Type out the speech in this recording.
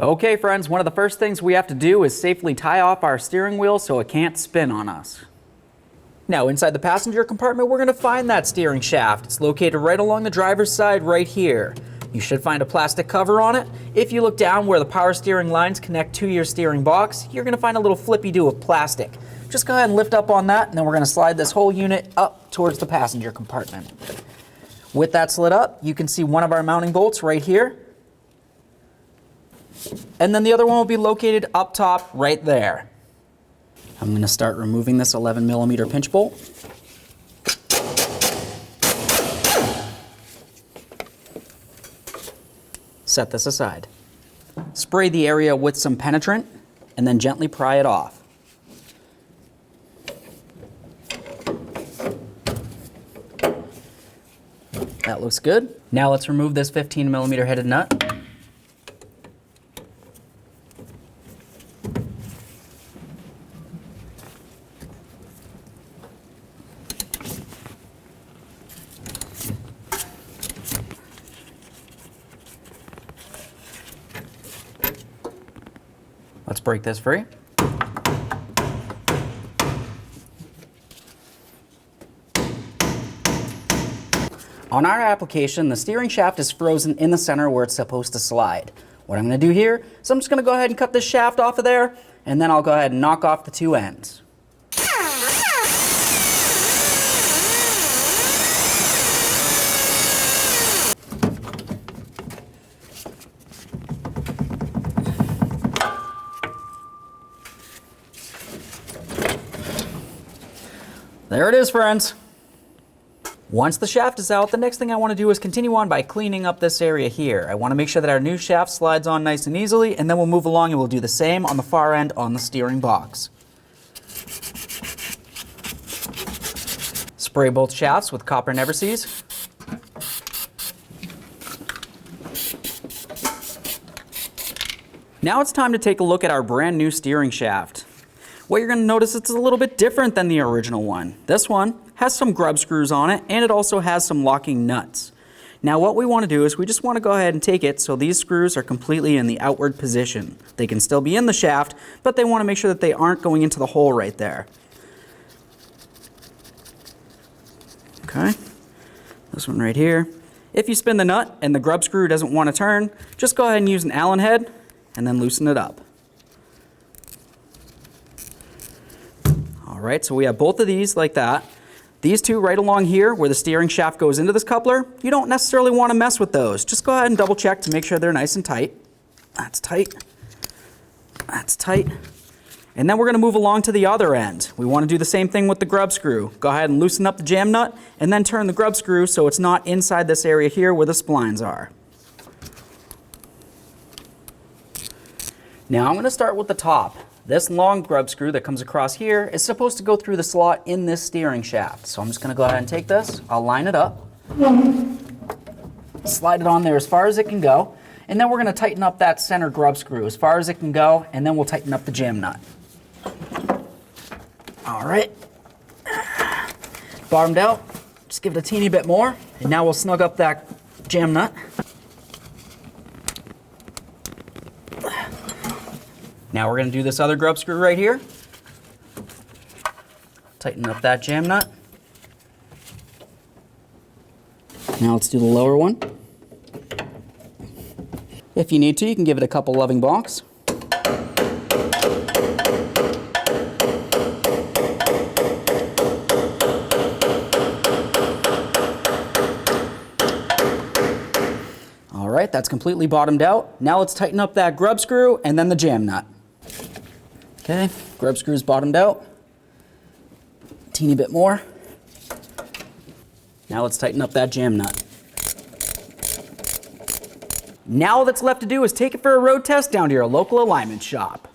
Okay friends, one of the first things we have to do is safely tie off our steering wheel so it can't spin on us. Now inside the passenger compartment we're going to find that steering shaft. It's located right along the driver's side right here. You should find a plastic cover on it. If you look down where the power steering lines connect to your steering box, you're going to find a little flippy-do of plastic. Just go ahead and lift up on that, and then we're going to slide this whole unit up towards the passenger compartment. With that slid up, you can see one of our mounting bolts right here. And then the other one will be located up top right there. I'm going to start removing this 11mm pinch bolt. Set this aside. Spray the area with some penetrant and then gently pry it off. That looks good. Now let's remove this 15mm headed nut. Let's break this free. On our application, the steering shaft is frozen in the center where it's supposed to slide. What I'm going to do here is I'm just going to go ahead and cut this shaft off of there, and then I'll go ahead and knock off the two ends. There it is, friends. Once the shaft is out, the next thing I want to do is continue on by cleaning up this area here. I want to make sure that our new shaft slides on nice and easily, and then we'll move along and we'll do the same on the far end on the steering box. Spray both shafts with copper never-seez. Now it's time to take a look at our brand new steering shaft. What you're going to notice, it's a little bit different than the original one. This one has some grub screws on it, and it also has some locking nuts. Now what we want to do is we just want to go ahead and take it so these screws are completely in the outward position. They can still be in the shaft, but they want to make sure that they aren't going into the hole right there. Okay, this one right here. If you spin the nut and the grub screw doesn't want to turn, just go ahead and use an Allen head and then loosen it up. Alright, so we have both of these like that. These two right along here where the steering shaft goes into this coupler, you don't necessarily want to mess with those. Just go ahead and double check to make sure they're nice and tight. That's tight. That's tight. And then we're going to move along to the other end. We want to do the same thing with the grub screw. Go ahead and loosen up the jam nut and then turn the grub screw so it's not inside this area here where the splines are. Now I'm going to start with the top. This long grub screw that comes across here is supposed to go through the slot in this steering shaft. So I'm just going to go ahead and take this, I'll line it up, slide it on there as far as it can go, and then we're going to tighten up that center grub screw as far as it can go, and then we'll tighten up the jam nut. All right, bottomed out, just give it a teeny bit more, and now we'll snug up that jam nut. Now we're going to do this other grub screw right here. Tighten up that jam nut. Now let's do the lower one. If you need to, you can give it a couple loving bonks. All right, that's completely bottomed out. Now let's tighten up that grub screw and then the jam nut. Okay, grub screw's bottomed out. Teeny bit more. Now let's tighten up that jam nut. Now all that's left to do is take it for a road test down to your local alignment shop.